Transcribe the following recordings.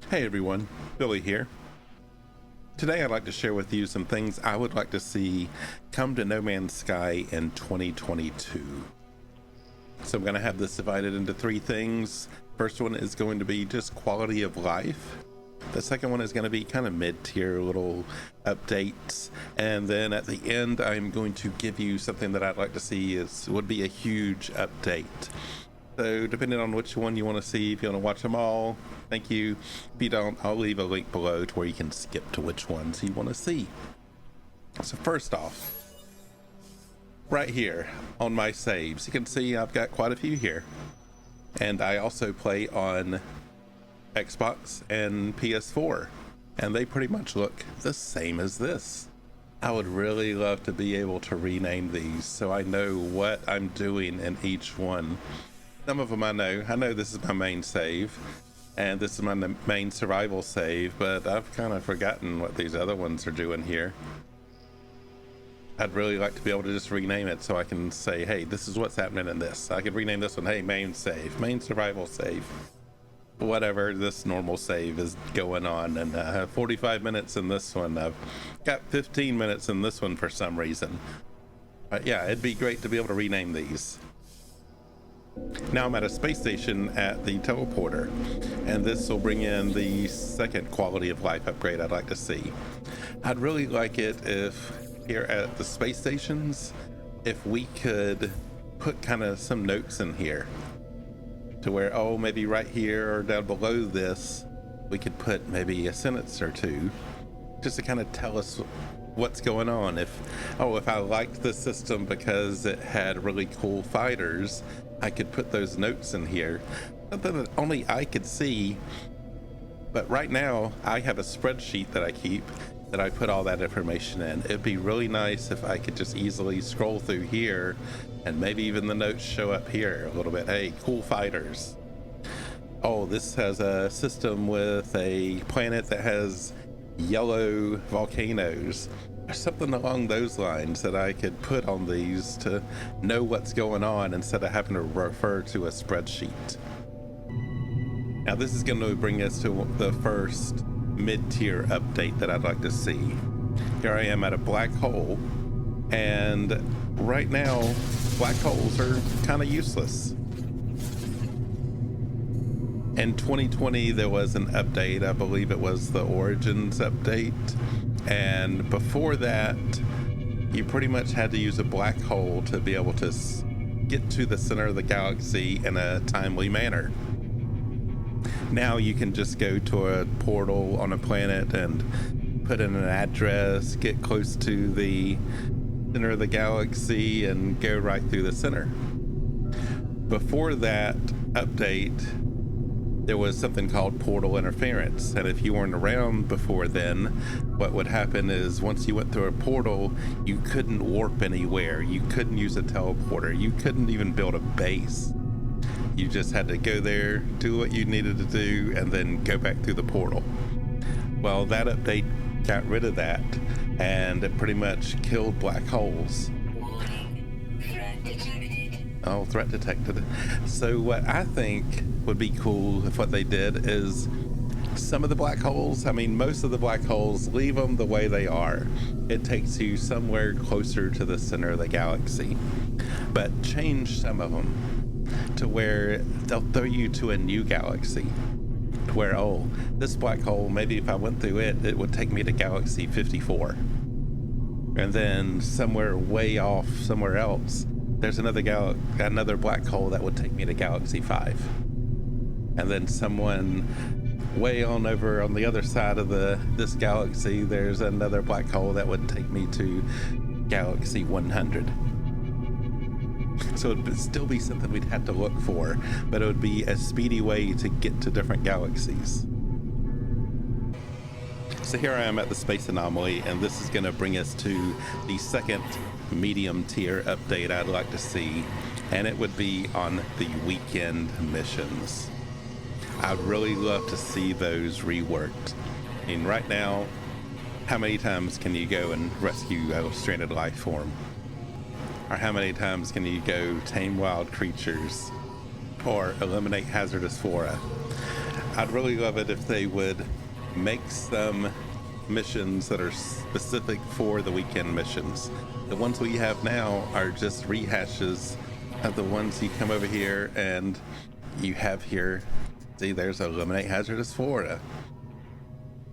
Hey everyone, Billy here. Today I'd like to share with you some things I would like to see come to No Man's Sky in 2022. So I'm going to have this divided into three things. First one is going to be just quality of life. The second one is going to be kind of mid-tier little updates. And then at the end, I'm going to give you something that I'd like to see would be a huge update. So depending on which one you want to see, if you want to watch them all, thank you. If you don't, I'll leave a link below to where you can skip to which ones you want to see. So first off, right here on my saves, you can see I've got quite a few here. And I also play on Xbox and PS4, and they pretty much look the same as this. I would really love to be able to rename these so I know what I'm doing in each one. Some of them I know this is my main save, and this is my main survival save, but I've kind of forgotten what these other ones are doing here. I'd really like to be able to just rename it so I can say, hey, this is what's happening in this. I could rename this one, hey, main save, main survival save. Whatever this normal save is going on, and I have 45 minutes in this one. I've got 15 minutes in this one for some reason. But yeah, it'd be great to be able to rename these. Now I'm at a space station at the teleporter, and this will bring in the second quality of life upgrade I'd like to see. I'd really like it if here at the space stations, if we could put kind of some notes in here to where, oh, maybe right here or down below this, we could put maybe a sentence or two just to kind of tell us what's going on. If I liked the system because it had really cool fighters, I could put those notes in here, something that only I could see. But right now I have a spreadsheet that I keep that I put all that information in. It'd be really nice if I could just easily scroll through here and maybe even the notes show up here a little bit. Hey, cool fighters. Oh, this has a system with a planet that has yellow volcanoes, or something along those lines that I could put on these to know what's going on instead of having to refer to a spreadsheet. Now this is going to bring us to the first mid-tier update that I'd like to see. Here I am at a black hole, and right now black holes are kind of useless. In 2020 there was an update, I believe it was the Origins update, and before that you pretty much had to use a black hole to be able to get to the center of the galaxy in a timely manner. Now you can just go to a portal on a planet and put in an address, get close to the center of the galaxy, and go right through the center. Before that update, there was something called portal interference, and if you weren't around before then, what would happen is once you went through a portal, you couldn't warp anywhere, you couldn't use a teleporter, you couldn't even build a base. You just had to go there, do what you needed to do, and then go back through the portal. Well, that update got rid of that, and it pretty much killed black holes. Oh, threat detected. So what I think would be cool if what they did is some of the black holes, I mean most of the black holes, leave them the way they are. It takes you somewhere closer to the center of the galaxy, but change some of them to where they'll throw you to a new galaxy, to where, oh, this black hole, maybe if I went through it, it would take me to galaxy 54, and then somewhere way off somewhere else there's another black hole that would take me to galaxy 5, and then someone way on over on the other side of this galaxy, there's another black hole that would take me to galaxy 100. So it would still be something we'd have to look for, but it would be a speedy way to get to different galaxies. So here I am at the Space Anomaly, and this is going to bring us to the second medium tier update I'd like to see, and it would be on the weekend missions. I'd really love to see those reworked. I mean, right now, how many times can you go and rescue a stranded life form? Or how many times can you go tame wild creatures or eliminate hazardous flora? I'd really love it if they would make some missions that are specific for the weekend missions. The ones we have now are just rehashes of the ones you come over here and you have here. See, there's Eliminate Hazardous Flora.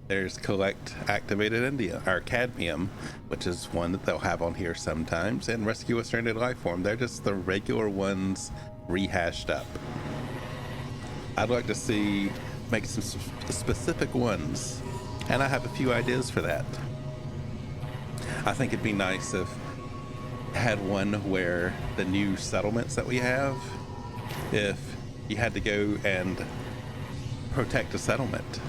There's Collect Activated India, or Cadmium, which is one that they'll have on here sometimes, and Rescue a Stranded Life Form. They're just the regular ones rehashed up. I'd like to see make some specific ones, and I have a few ideas for that. I think it'd be nice if had one where the new settlements that we have, if you had to go and protect a settlement,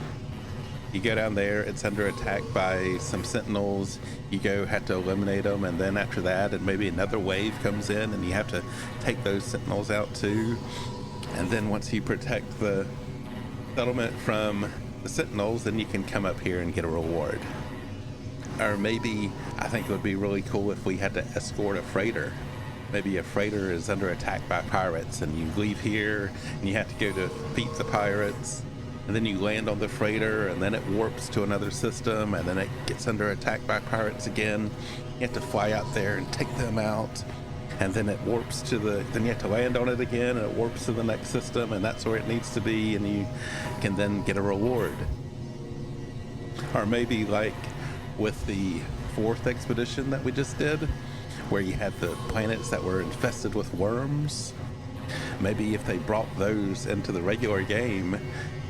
you go down there, it's under attack by some sentinels, you have to eliminate them, and then after that, and maybe another wave comes in and you have to take those sentinels out too. And then once you protect the settlement from the sentinels, then you can come up here and get a reward. Or maybe, I think it would be really cool if we had to escort a freighter. Maybe a freighter is under attack by pirates and you leave here and you have to go to defeat the pirates, and then you land on the freighter and then it warps to another system and then it gets under attack by pirates again. You have to fly out there and take them out, and then it warps to then you have to land on it again and it warps to the next system, and that's where it needs to be, and you can then get a reward. Or maybe like with the 4th expedition that we just did, where you had the planets that were infested with worms. Maybe if they brought those into the regular game,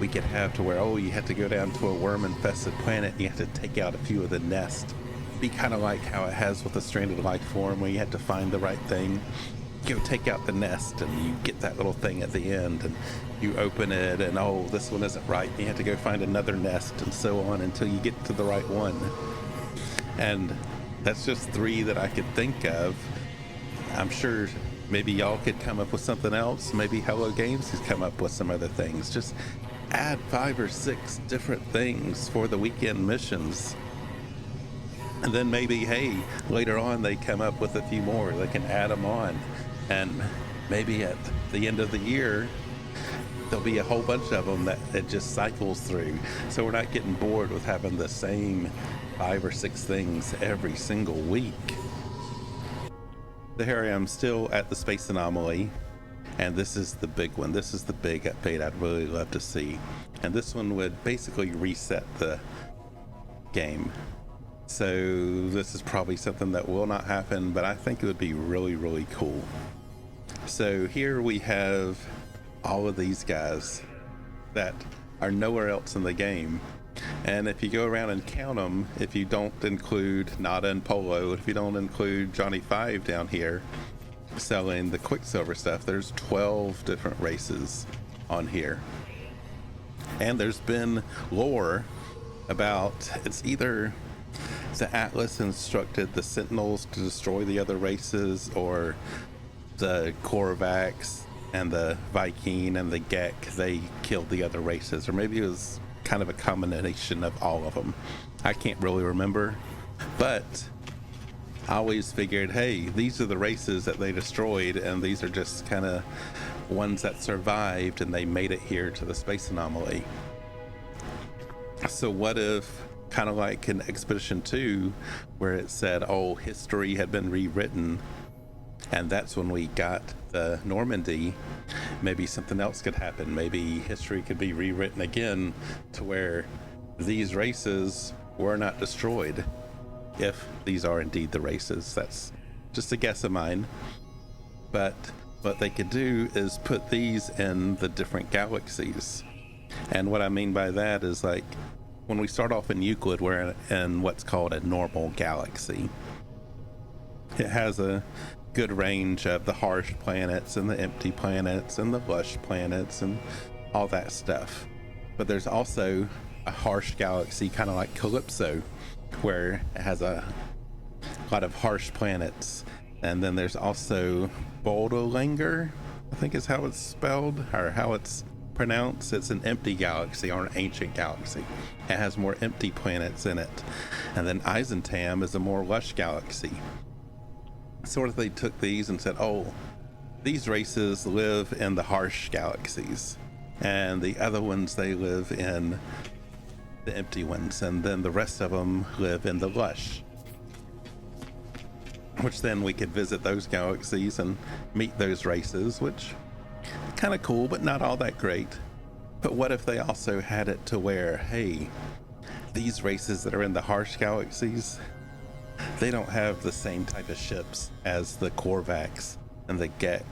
we could have to where, you have to go down to a worm-infested planet and you have to take out a few of the nests. Be kind of like how it has with the Stranded Life Form, where you have to find the right thing. Go take out the nest and you get that little thing at the end and you open it and this one isn't right. You have to go find another nest and so on until you get to the right one. And that's just 3 that I could think of. I'm sure maybe y'all could come up with something else. Maybe Hello Games could come up with some other things. Just add 5 or 6 different things for the weekend missions. And then maybe, hey, later on they come up with a few more. They can add them on. And maybe at the end of the year, there'll be a whole bunch of them that it just cycles through. So we're not getting bored with having the same 5 or 6 things every single week. So here I am still at the Space Anomaly, and this is the big one. This is the big update I'd really love to see. And this one would basically reset the game. So this is probably something that will not happen, but I think it would be really, really cool. So here we have all of these guys that are nowhere else in the game. And if you go around and count them, if you don't include Nada and Polo, if you don't include Johnny 5 down here selling the Quicksilver stuff, there's 12 different races on here. And there's been lore about, it's either the Atlas instructed the Sentinels to destroy the other races, or the Korvax and the Viking and the Gek, they killed the other races, or maybe it was kind of a combination of all of them. I can't really remember, but I always figured, hey, these are the races that they destroyed, and these are just kind of ones that survived and they made it here to the Space Anomaly. So what if, kind of like in Expedition 2, where it said, history had been rewritten, and that's when we got the Normandy, maybe something else could happen. Maybe history could be rewritten again to where these races were not destroyed, if these are indeed the races. That's just a guess of mine. But what they could do is put these in the different galaxies. And what I mean by that is, like, when we start off in Euclid, we're in what's called a normal galaxy. It has a good range of the harsh planets and the empty planets and the lush planets and all that stuff. But there's also a harsh galaxy, kind of like Calypso, where it has a lot of harsh planets. And then there's also Boldolanger, I think is how it's spelled, or how it's pronounced. It's an empty galaxy, or an ancient galaxy. It has more empty planets in it. And then Eisentam is a more lush galaxy. Sort of, they took these and said, these races live in the harsh galaxies. and the other ones, they live in the empty ones, and then the rest of them live in the lush, which then we could visit those galaxies and meet those races, which kind of cool, but not all that great. But what if they also had it to where, hey, these races that are in the harsh galaxies, they don't have the same type of ships as the Korvax and the Gek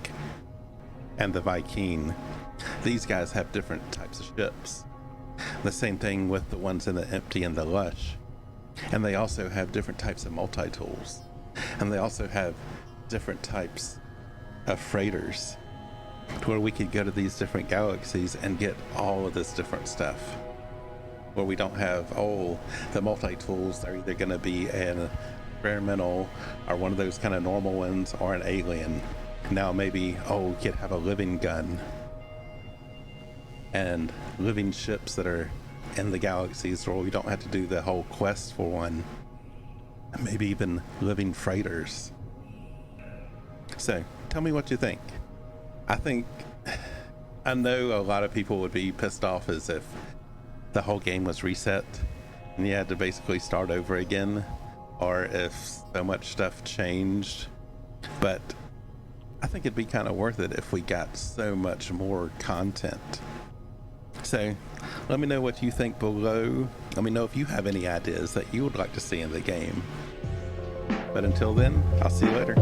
and the Viking. These guys have different types of ships. The same thing with the ones in the empty and the lush. And they also have different types of multi-tools. And they also have different types of freighters, to where we could go to these different galaxies and get all of this different stuff. Where we don't have, oh, the multi-tools are either going to be an experimental or one of those kind of normal ones or an alien. Now maybe, oh, we could have a living gun and living ships that are in the galaxies, where we don't have to do the whole quest for one. And maybe even living freighters. So tell me what you think. I know a lot of people would be pissed off as if the whole game was reset and you had to basically start over again, or if so much stuff changed, but I think it'd be kind of worth it if we got so much more content. So let me know what you think below. Let me know if you have any ideas that you would like to see in the game. But until then, I'll see you later.